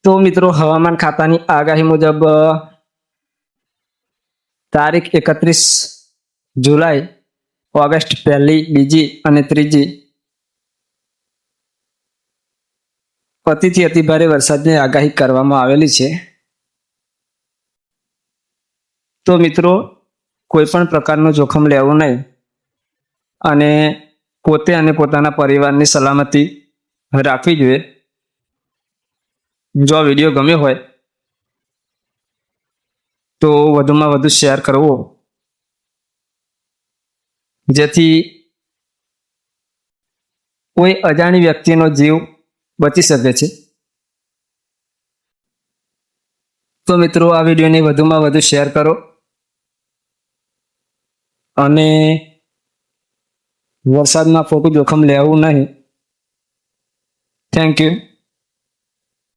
તો મિત્રો હવામાન ખાતાની આગાહી મુજબ તારીખ 31 જુલાઈ, ઓગસ્ટ 1, 2 અને 3 અતિથી અતિભારે વરસાદની આગાહી કરવામાં આવેલી છે. તો મિત્રો કોઈ પણ પ્રકારનું જોખમ લેવું નહીં અને પોતે અને પોતાના પરિવારની સલામતી રાખવી જોઈએ. જો આ વિડીયો ગમ્યો હોય તો વધુમાં વધુ શેર કરવો, જેથી કોઈ અજાણી વ્યક્તિનો જીવ બચી શકે છે. તો મિત્રો આ વિડીયોને વધુમાં વધુ શેર કરો અને વરસાદમાં ખોટું જોખમ લેવું નહીં. Thank you.